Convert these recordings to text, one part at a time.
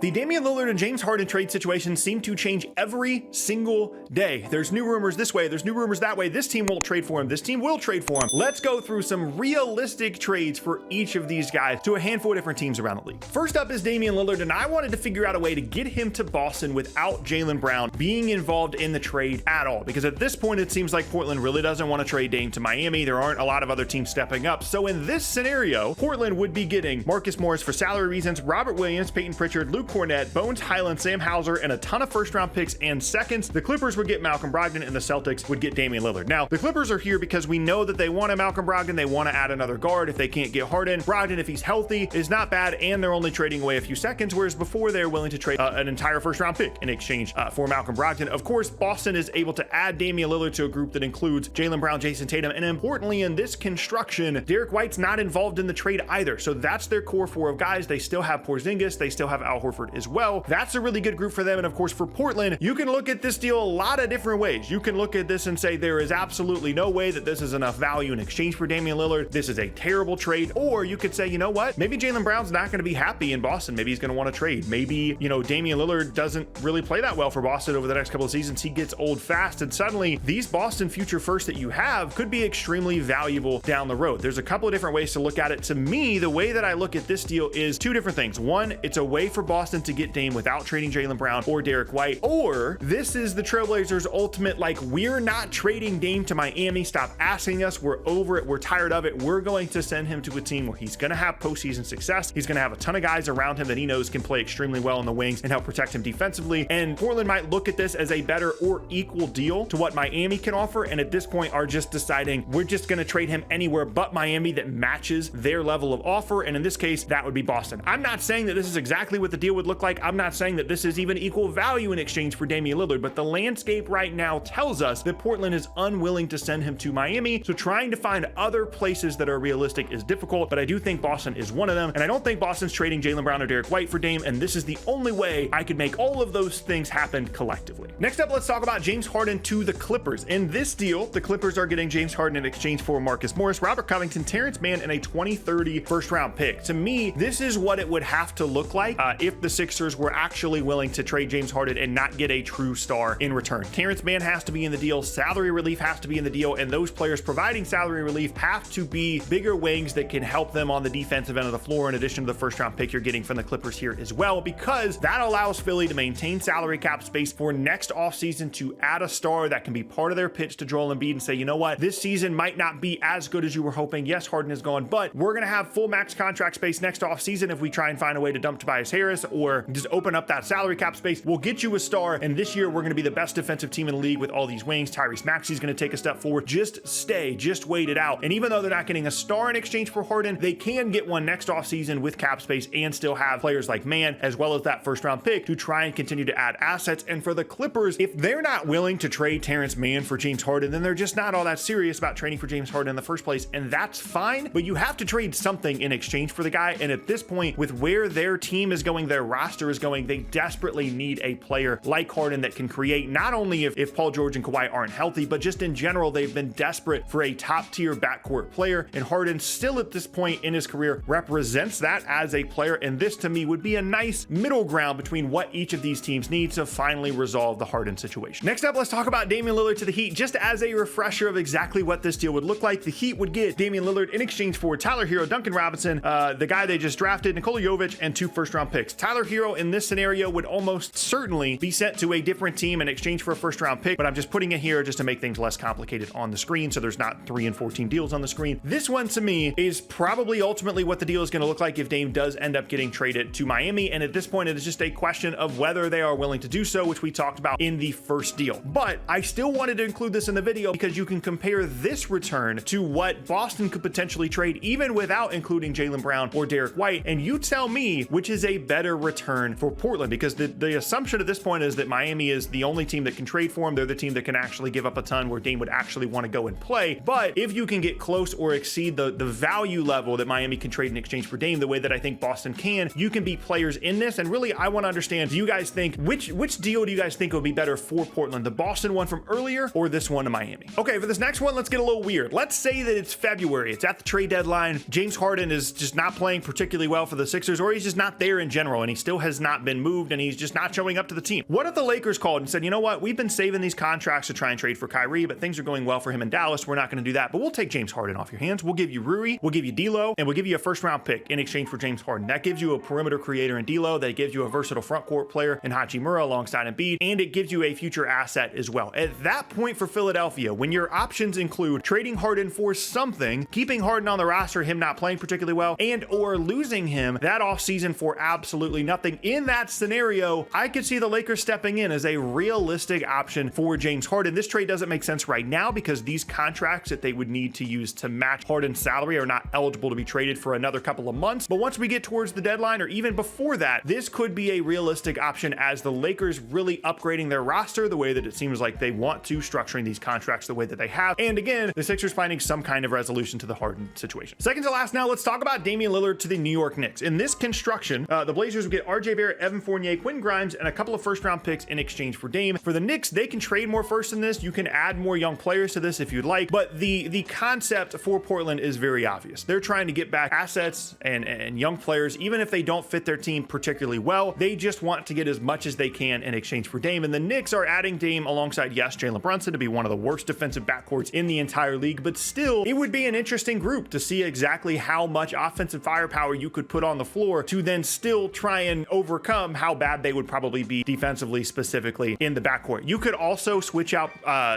The Damian Lillard and James Harden trade situations seem to change every single day. There's new rumors this way, there's new rumors that way. This team won't trade for him, this team will trade for him. Let's go through some realistic trades for each of these guys to a handful of different teams around the league. First up is Damian Lillard, and I wanted to figure out a way to get him to Boston without Jaylen Brown being involved in the trade at all. Because at this point, it seems like Portland really doesn't want to trade Dame to Miami. There aren't a lot of other teams stepping up. So in this scenario, Portland would be getting Marcus Morris for salary reasons, Robert Williams, Peyton Pritchard, Luke Cornett, Bones Highland, Sam Hauser, and a ton of first-round picks and seconds. The Clippers would get Malcolm Brogdon, and the Celtics would get Damian Lillard. Now, the Clippers are here because we know that they want a Malcolm Brogdon. They want to add another guard if they can't get Harden. Brogdon, if he's healthy, is not bad, and they're only trading away a few seconds, whereas before they're willing to trade an entire first-round pick in exchange for Malcolm Brogdon. Of course, Boston is able to add Damian Lillard to a group that includes Jaylen Brown, Jason Tatum, and importantly, in this construction, Derek White's not involved in the trade either. So that's their core four of guys. They still have Porzingis. They still have Al Horford as well. That's a really good group for them. And of course, for Portland, you can look at this deal a lot of different ways. You can look at this and say there is absolutely no way that this is enough value in exchange for Damian Lillard. This is a terrible trade. Or you could say, you know what? Maybe Jaylen Brown's not going to be happy in Boston. Maybe he's going to want to trade. Maybe, Damian Lillard doesn't really play that well for Boston over the next couple of seasons. He gets old fast, and suddenly these Boston future firsts that you have could be extremely valuable down the road. There's a couple of different ways to look at it. To me, the way that I look at this deal is two different things. One, it's a way for Boston to get Dame without trading Jaylen Brown or Derek White, or this is the Trailblazers' ultimate, we're not trading Dame to Miami. Stop asking us. We're over it. We're tired of it. We're going to send him to a team where he's going to have postseason success. He's going to have a ton of guys around him that he knows can play extremely well in the wings and help protect him defensively. And Portland might look at this as a better or equal deal to what Miami can offer. And at this point are just deciding we're just going to trade him anywhere but Miami that matches their level of offer. And in this case, that would be Boston. I'm not saying that this is exactly what the deal would look like. I'm not saying that this is even equal value in exchange for Damian Lillard, but the landscape right now tells us that Portland is unwilling to send him to Miami. So trying to find other places that are realistic is difficult, but I do think Boston is one of them. And I don't think Boston's trading Jaylen Brown or Derek White for Dame. And this is the only way I could make all of those things happen collectively. Next up, let's talk about James Harden to the Clippers. In this deal, the Clippers are getting James Harden in exchange for Marcus Morris, Robert Covington, Terrence Mann, and a 2030 first-round pick. To me, this is what it would have to look like if the Sixers were actually willing to trade James Harden and not get a true star in return. Terrence Mann has to be in the deal, salary relief has to be in the deal, and those players providing salary relief have to be bigger wings that can help them on the defensive end of the floor, in addition to the first-round pick you're getting from the Clippers here as well, because that allows Philly to maintain salary cap space for next offseason to add a star that can be part of their pitch to Joel Embiid and say, you know what, this season might not be as good as you were hoping. Yes, Harden is gone, but we're going to have full max contract space next offseason if we try and find a way to dump Tobias Harris or just open up that salary cap space. We'll get you a star, and this year we're going to be the best defensive team in the league with all these wings. Tyrese Maxey's going to take a step forward. Just stay, just wait it out. And even though they're not getting a star in exchange for Harden, they can get one next offseason with cap space and still have players like Mann as well as that first round pick to try and continue to add assets. And for the Clippers, if they're not willing to trade Terrence Mann for James Harden, then they're just not all that serious about trading for James Harden in the first place. And that's fine, but you have to trade something in exchange for the guy. And at this point, with where their team is going, their roster is going, they desperately need a player like Harden that can create, not only if Paul George and Kawhi aren't healthy, but just in general, they've been desperate for a top tier backcourt player. And Harden still at this point in his career represents that as a player. And this to me would be a nice middle ground between what each of these teams need to finally resolve the Harden situation. Next up, let's talk about Damian Lillard to the Heat. Just as a refresher of exactly what this deal would look like, the Heat would get Damian Lillard in exchange for Tyler Hero, Duncan Robinson, the guy they just drafted, Nikola Jovic, and 2 first-round picks. Tyler Hero in this scenario would almost certainly be sent to a different team in exchange for a first-round pick, but I'm just putting it here just to make things less complicated on the screen, so there's not 3 and 14 deals on the screen. This one, to me, is probably ultimately what the deal is going to look like if Dame does end up getting traded to Miami, and at this point, it is just a question of whether they are willing to do so, which we talked about in the first deal. But I still wanted to include this in the video because you can compare this return to what Boston could potentially trade even without including Jaylen Brown or Derek White, and you tell me which is a better return for Portland, because the assumption at this point is that Miami is the only team that can trade for him. They're the team that can actually give up a ton where Dame would actually want to go and play. But if you can get close or exceed the value level that Miami can trade in exchange for Dame, the way that I think Boston can, you can be players in this. And really, I want to understand, do you guys think, which deal do you guys think would be better for Portland? The Boston one from earlier or this one to Miami? Okay, for this next one, let's get a little weird. Let's say that it's February. It's at the trade deadline. James Harden is just not playing particularly well for the Sixers, or he's just not there in general. and he still has not been moved, and he's just not showing up to the team. What if the Lakers called and said, you know what, we've been saving these contracts to try and trade for Kyrie, but things are going well for him in Dallas. We're not going to do that, but we'll take James Harden off your hands. We'll give you Rui, we'll give you D'Lo, and we'll give you a first-round pick in exchange for James Harden. That gives you a perimeter creator in D'Lo, that gives you a versatile front court player in Hachimura alongside Embiid, and it gives you a future asset as well. At that point for Philadelphia, when your options include trading Harden for something, keeping Harden on the roster, him not playing particularly well, and or losing him that offseason for absolutely nothing, in that scenario, I could see the Lakers stepping in as a realistic option for James Harden. This trade doesn't make sense right now because these contracts that they would need to use to match Harden's salary are not eligible to be traded for another couple of months. But once we get towards the deadline, or even before that, this could be a realistic option as the Lakers really upgrading their roster the way that it seems like they want to, structuring these contracts the way that they have. And again, the Sixers finding some kind of resolution to the Harden situation. Second to last now, let's talk about Damian Lillard to the New York Knicks. In this construction, the Blazers would get RJ Barrett, Evan Fournier, Quinn Grimes, and a couple of first-round picks in exchange for Dame. For the Knicks, they can trade more first in this. You can add more young players to this if you'd like, but the concept for Portland is very obvious. They're trying to get back assets and young players, even if they don't fit their team particularly well. They just want to get as much as they can in exchange for Dame, and the Knicks are adding Dame alongside, yes, Jalen Brunson to be one of the worst defensive backcourts in the entire league, but still, it would be an interesting group to see exactly how much offensive firepower you could put on the floor to then still try and overcome how bad they would probably be defensively, specifically in the backcourt. You could also switch out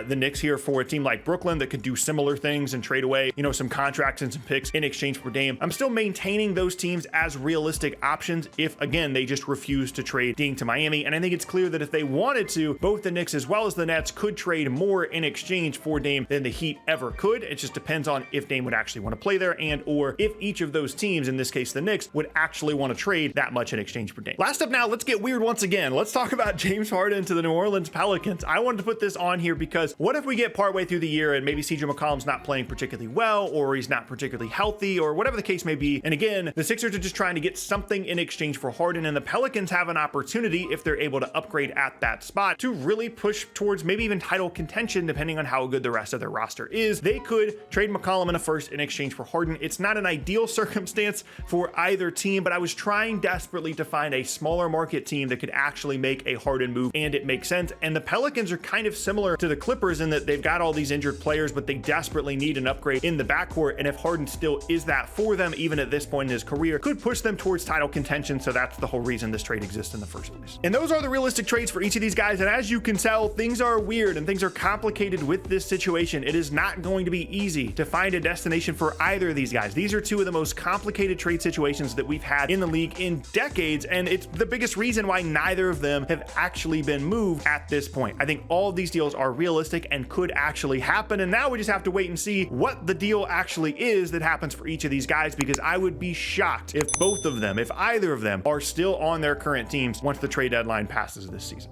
the Knicks here for a team like Brooklyn that could do similar things and trade away, you know, some contracts and some picks in exchange for Dame. I'm still maintaining those teams as realistic options if, again, they just refuse to trade Dame to Miami. And I think it's clear that if they wanted to, both the Knicks as well as the Nets could trade more in exchange for Dame than the Heat ever could. It just depends on if Dame would actually want to play there, and or if each of those teams, in this case the Knicks, would actually want to trade that much in exchange for Dame. Last up now, let's get weird once again. Let's talk about James Harden to the New Orleans Pelicans. I wanted to put this on here because what if we get partway through the year and maybe CJ McCollum's not playing particularly well, or he's not particularly healthy, or whatever the case may be, and again, the Sixers are just trying to get something in exchange for Harden, and the Pelicans have an opportunity, if they're able to upgrade at that spot, to really push towards maybe even title contention, depending on how good the rest of their roster is. They could trade McCollum in a first in exchange for Harden. It's not an ideal circumstance for either team, but I was trying desperately to find a smaller market team that could actually make a Harden move, and it makes sense. And the Pelicans are kind of similar to the Clippers in that they've got all these injured players, but they desperately need an upgrade in the backcourt, and if Harden still is that for them, even at this point in his career, could push them towards title contention. So that's the whole reason this trade exists in the first place. And those are the realistic trades for each of these guys, and as you can tell, things are weird and things are complicated with this situation. It is not going to be easy to find a destination for either of these guys. These are two of the most complicated trade situations that we've had in the league in decades, and it's the biggest reason why neither of them have actually been moved at this point. I think all of these deals are realistic and could actually happen, and now we just have to wait and see what the deal actually is that happens for each of these guys, because I would be shocked if both of them, if either of them, are still on their current teams once the trade deadline passes this season.